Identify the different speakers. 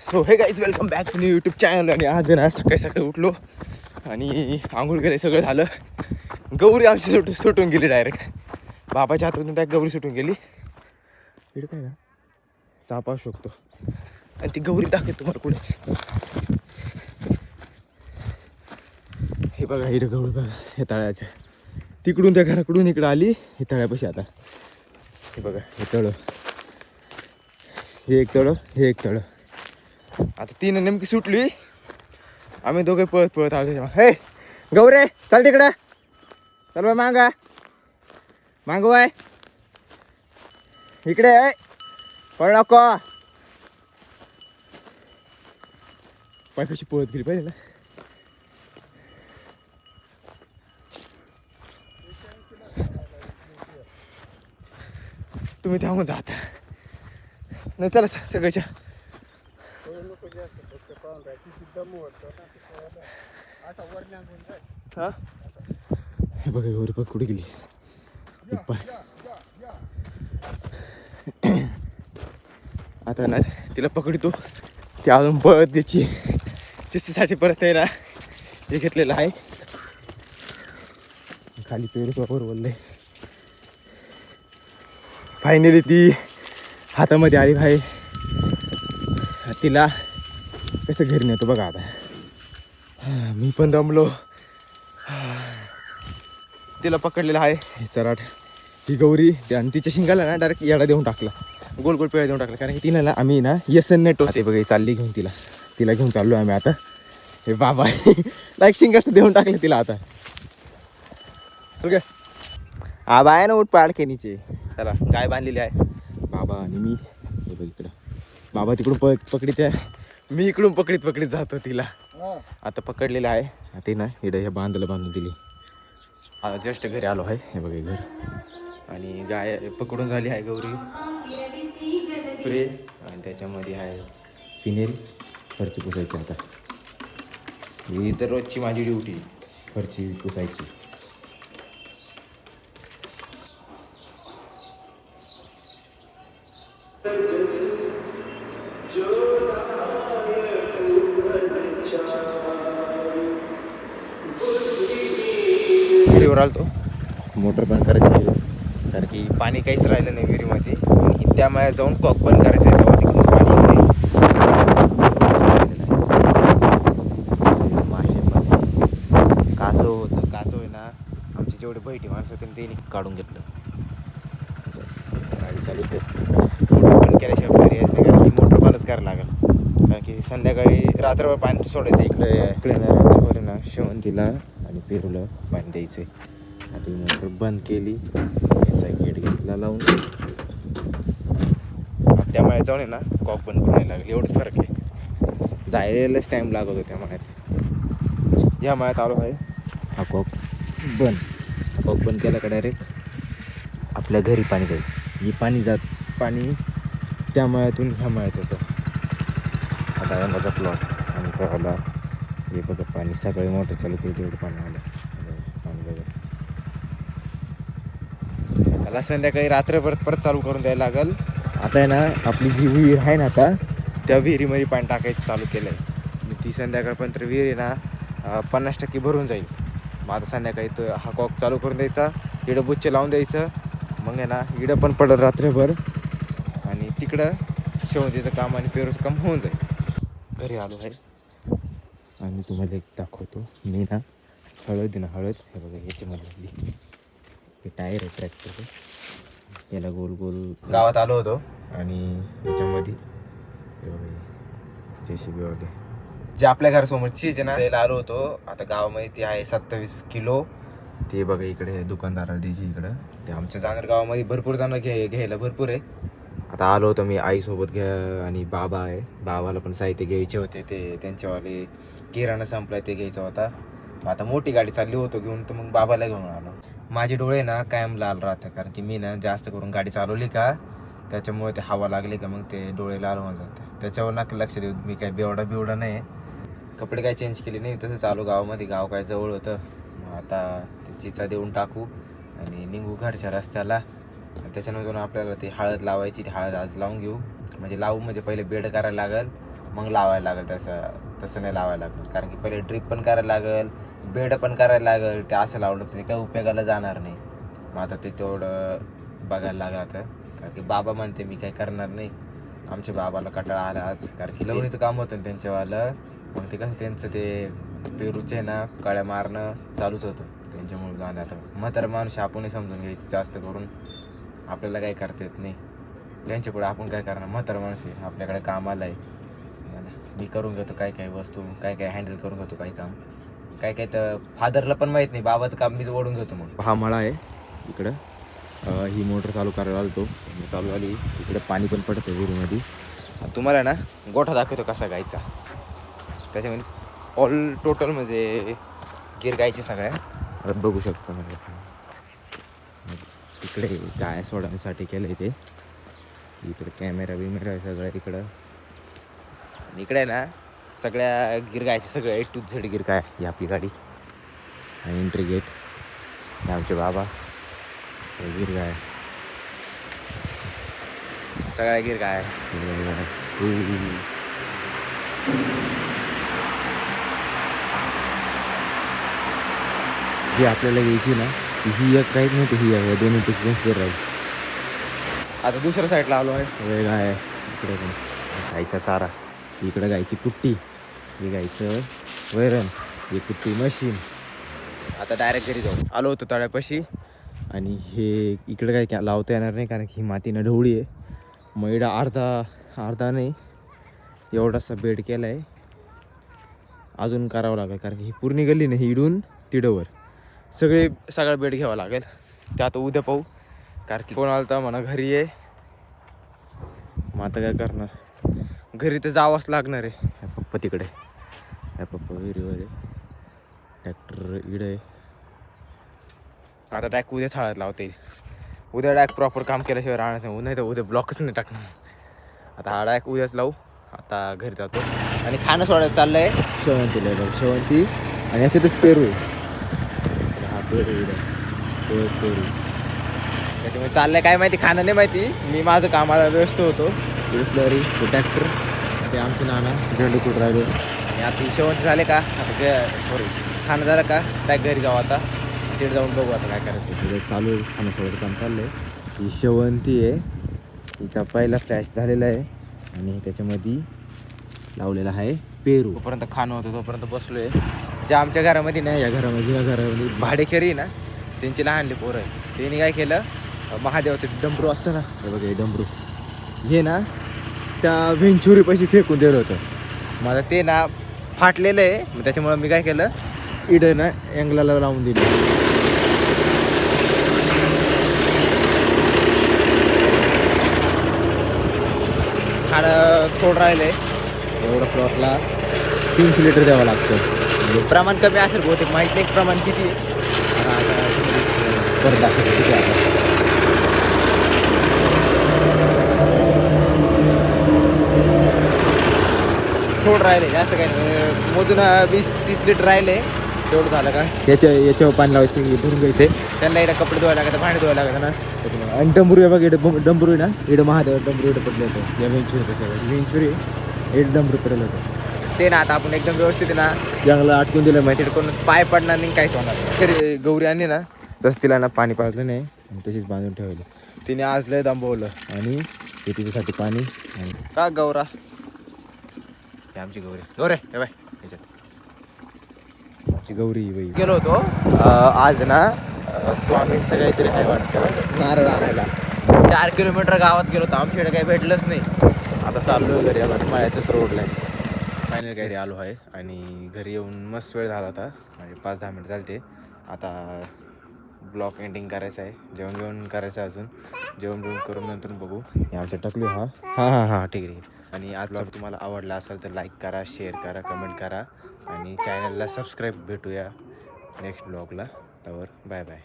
Speaker 1: So hey guys welcome back to new YouTube channel. आणि आज ना सकाळी सकाळी उठलो आणि आंघोळ केले, सगळं झालं. गौरी आमची सुटून गेली डायरेक्ट. बाबाच्या हातून डायरेक्ट गौरी सुटून गेली. इकडे काय ना साप असू शकतो. आणि ती गौरी दाखवते तुम्हाला पुढे. हे बघा इकडे गौरी बघा, हे तळ्याच्या तिकडून त्या घराकडून इकडं आली. हे तळ्यापाशी आता हे बघा, हे तळं, हे एक तळं, हे एक तळं. आता तीन नेमकी सुटली. आम्ही दोघे पळत पळत आलो. हे गौरे चाल तिकडं, चल बाय मांगा मागू बाय, इकडे आहे, पळ नको. पाय कशी पळत गेली पाहिजे ना. तुम्ही त्यामुळे जाता नाही, चला सगळ्याच्या. हा हे बघा गौरी बघ कुठे गेली. आता ना तिला पकडतो. ती अजून पळत त्याची चिस्तीसाठी परत आहे ना हे घेतलेलं आहे. खाली पेरूच वापर बोलले. फायनली ती हातामध्ये आली भाई. तिला कसं घरी नेतो बघा आता. मी पण दमलो. तिला पकडलेलं आहे चराट. ही गौरी आणि तिच्या शिंगाला ना डायरेक्ट येडा देऊन टाकला, गोल गोल पेळा देऊन टाकला. कारण की तिला ना आम्ही ना येसन नाही टोचते बघा. चालली घेऊन तिला घेऊन चाललो आम्ही आता. हे बाबा लाईक शिंगाचं देऊन टाकलं तिला आता. ओके आबा आहे ना उठ पाडकेनीचे. चला गाय बांधलेली आहे बाबा आणि मी. हे बघ इकडं बाबा तिकडून पकडीत आहे, मी इकडून पकडीत जातो तिला. आता पकडलेलं आहे. ते ना इकडे हे बांधून दिली. जस्ट घरी आलो आहे. हे बघा घर. आणि गाय पकडून झाली आहे गौरी स्प्रे. आणि त्याच्यामध्ये आहे फिनेल, फरची पुसायची. आता ही तर रोजची माझी ड्युटी, फरची पुसायची. विहिरीवर आलो तो. मोटर बंद करायची आहे कारण की पाणी काहीच राहिलं नाही विहिरीमध्ये. आणि त्यामुळे जाऊन कॉक बंद करायचं आहे. तेव्हा तिकडून पाणी मासे कासव होतं. कासव आहे ना आमची जेवढे बैठी माणसं होते त्यांनी काढून घेतलं. गाडी चालू मोटर बंद केल्याशिवाय पर्यायच नाही. कारण की मोटर बंदच करायला लागेल. कारण की संध्याकाळी रात्रभर पाणी सोडायचं. इकडे रात्रभर ना शेवंतीला आणि पेरूला पाणी द्यायचं आहे. आता मोटर बंद केली, याचा गेट घेतला लावून. त्यामुळे जाऊन आहे ना कॉक बंद करायला लागेल. एवढं फरक आहे. जायलाच टाईम लागत होता त्या मळ्यात. ह्या मळ्यात आलो आहे. हा कॉक बंद केला का डायरेक्ट आपल्या घरी पाणी जाईल. ही पाणी त्या मळ्यातून ह्या मळ्यात येतं. आता यंदाचा प्लॉट आमचा आला. हे बघा पाणी सकाळी मोटर चालू केली तेवढं पाणी आलं. पाणी बघा. त्याला संध्याकाळी रात्रभर परत चालू करून द्यायला लागेल. आता आहे ना आपली जी विहीर आहे ना आता त्या विहिरीमध्ये पाणी टाकायचं चालू केलं आहे. ती संध्याकाळपर्यंत विहीर आहे ना 50% भरून जाईल. मग आता संध्याकाळी तो हा कॉक चालू करून द्यायचा, इकडं बुच्चे लावून द्यायचं. मग आहे ना इकडं पण पडलं रात्रभर. आणि तिकडं शेवंतीचं काम आणि पेरूचं काम होऊन जाईल. घरी आलो आहे आणि तुम्हाला एक दाखवतो. मी ना हळद हे बघा याच्यामध्ये हे टायर आहे ट्रॅक्टरचं. याला गोल गोल गावात आलो होतो आणि याच्यामध्ये JCB वाले जे आपल्या घरासमोर चीज आहे ना त्याला आलो होतो. आता गावामध्ये ती आहे 27 किलो. ते बघा इकडे दुकानदाराला द्यायची इकडं. ते आमच्या जाणार गावामध्ये भरपूर जण घ्यायला भरपूर आहे. आता आलो होतो मी आईसोबत घ्या. आणि बाबा आहे, बाबाला पण साहित्य घ्यायचे होते. ते त्यांच्यावाले किराणा संपला ते घ्यायचा होता. आता मोठी गाडी चालली होतो घेऊन, तर मग बाबाला घेऊन आलो. माझे डोळे ना कायम लाल राहतात कारण की मी ना जास्त करून गाडी चालवली का त्याच्यामुळे ते हवा लागली का मग ते डोळे लाल होऊन जातात. त्याच्यावर नका लक्ष देऊ. मी काय बिवडा नाही. कपडे काय चेंज केले नाही, तसंच आलो गावामध्ये. गाव काय जवळ होतं. मग आता चिचा देऊन टाकू आणि निघू घरच्या रस्त्याला. त्याच्यानंतर आपल्याला ती हळद लावायची. ती हळद आज लावून घेऊ. म्हणजे पहिले बेड करायला लागेल.
Speaker 2: मग लावायला लागेल. तसं नाही लावायला लागेल, कारण की पहिले ड्रीप पण करायला लागेल, बेड पण करायला लागेल. ते असं लावलं तर ते काय उपयोगाला जाणार नाही. मग आता ते तेवढं बघायला लागलं आता, कारण की बाबा म्हणते मी काय करणार नाही. आमच्या बाबाला कटाळा आला आज, कारण की लवणीचं काम होतं ना त्यांच्यावालं. मग ते कसं त्यांचं ते पेरूचे ना कळ्या मारणं चालूच होतं त्यांच्यामुळे. जाणे आता म्हातारा माणूस आपणही समजून घ्यायचं, जास्त करून आपल्याला काही करता येत नाही. त्यांच्यापुढे आपण काय करणार, म्हातारा माणूस आहे आपल्याकडे कामाला आहे. मी करून घेतो काय काय वस्तू, काय काय हँडल करून घेतो काही काम. काय काय तर फादरला पण माहीत नाही, बाबाचं काम मीच ओढून घेतो. मग
Speaker 1: हा मळा आहे इकडं. ही मोटर चालू करायला आलो तो, चालू आली. इकडे पाणी पण पडतं विहिरीमध्ये. तुम्हाला ना गोठा दाखवतो कसा गायचा. त्याच्यामध्ये ऑल टोटल म्हणजे गिर गायचे सगळ्या बघू शकतो. इकडे गाय सोडण्यासाठी केलं आहे ते. इकडे कॅमेरा बिमेरा आहे सगळं इकडं. इकडे ना सगळ्या गिर गायचे सगळं A to Z गिर गाय. ही आपली गाडी आणि एंट्री गेट. हे आमचे बाबा, गिर गाय सगळ्या गिर गाय. जी आपल्याला घ्यायची ना ही एक राहील नव्हती, ही आहे दोन्ही पैकी राहील. आता दुसऱ्या साईडला आलो आहे. वेगळा आहे इकडे पण गायचा चारा. इकडे गायची कुट्टी, ही गायचं वैरण, ही कुट्टी मशीन. आता डायरेक्ट घरी जाऊ. आलो होतो तळ्यापाशी आणि हे इकडे काय लावता येणार नाही, कारण की ही मातीनं ढवळी आहे. मग इकडं अर्धा नाही एवढासा बेड केला आहे. अजून करावं लागेल, कारण की ही पूर्ण गल्ली नाही, इडून तिडवर सगळा बेड घ्यावा लागेल. ते आता उद्या पाहू, कारण की कोण आलं तर म्हणा घरी आहे. मग आता काय करणार, घरी तर जावंच लागणार आहे. ह्या पप्पा तिकडे, ह्या पप्पा विहिरीवर आहे, ट्रॅक्टर इकडे आहे. आता डायरेक्ट उद्या छाळत लावता येईल. उद्या डायरेक्ट प्रॉपर काम केल्याशिवाय राहणार नाही तर उद्या ब्लॉकच नाही टाकणार. आता हा डायरेक्ट उद्याच लावू. आता घरी जातो आणि खाणं सोडायचं चाललं आहे. शेवंतीला आहे बघ, शेवंती आणि याच्यातच पेरू आहे. हा पेरू पेरू त्याच्यामुळे चाललंय काय माहिती, खाणं नाही माहिती. मी माझं कामाला व्यस्त होतो. स्लरी ते ट्रॅक्टर, ते आमचे नाना झेंडू कुठं राहिले. आणि आता ही शेवंती झाले का, आता सॉरी खाणं झालं का त्या घरी जाऊ. आता तिथे जाऊन बघू आता काय करायचं. तिथे चालू आहे खाणं सोडायचं काम चाललं आहे. ही शेवंती आहे, तिचा पहिला फ्लॅश झालेला आहे आणि त्याच्यामध्ये लावलेला आहे पेरू. तोपर्यंत खाणं होतं तोपर्यंत बसलो आहे. ज्या आमच्या घरामध्ये नाही, या घरामध्ये भाडेकरी ना त्यांची लहानली पोरं आहे. त्यांनी काय केलं, महादेवाचं डमरू असतं ना, हे बघा हे डमरू, हे ना त्या वेंचुरी पैसे फेकून दिलं होतं. माझं ते ना फाटलेलं आहे. मग त्याच्यामुळं मी काय केलं, इडं ना अँगलाला लावून दिलं. खाणं थोडं राहिलं आहे. एवढं प्लॉटला 300 लिटर द्यावं लागतं. म्हणजे प्रमाण कमी असेल बहुतेक, माहीत नाही प्रमाण किती आहे. परत दाखवतो किती आहे. थोडं राहिले, जास्त काही नाही. मोजून 20-30 लिटर राहिले. तेवढं झालं का याच्यावर पाणी लावायचं, भरून घ्यायचे. त्यांना इकडे कपडे धुवायला लागतात, भांडे धुवायला लागतात ना. त्याच्यामुळे आणि डंबरू आहे बघ, इकडे डंबरू आहे ना, इकडे महादेव डंबरू इकडे पडले होतं. या वेंचुरी होतं, वेंचुरी इकडे डंबरू पडलं होतं. ते ना आता आपण एकदम व्यवस्थित ना जंगला अटकून दिलं माहिती, कोण पाय पडणार नाही, काहीच होणार नाही. तरी गौरी आणली ना तसं तिला ना पाणी पाजलं नाही आणि तशीच बांधून ठेवलं. तिने आज लय दंबवलं आणि ते तिच्यासाठी पाणी. आणि का गौरा, आमची गौरी हे बाय याच्यात आमची गौरी बाई. गेलो होतो आज ना स्वामींचं काहीतरी आहे वाटतं, नारळ आणायला. 4 किलोमीटर गावात गेलो होतो, आमच्याकडे काही भेटलंच नाही. आता चाललो घरी, मळ्याच्याच रोडला आहे. फायनल घरी आलो आहे आणि घरी येऊन मस्त वेळ झाला होता, म्हणजे 5-10 मिनिट झाले ते. आता ब्लॉग एंडिंग करायचं आहे, जेवण करायचं आहे अजून. जेवण करून नंतर बघू. आमच्या टकलू हां ठीक आहे. आणि आज ब्लॉग तुम्हाला आवडला असेल तर लाईक करा, शेअर करा, कमेंट करा आणि चॅनलला सबस्क्राईब. भेटूया नेक्स्ट ब्लॉगला. तर बाय बाय.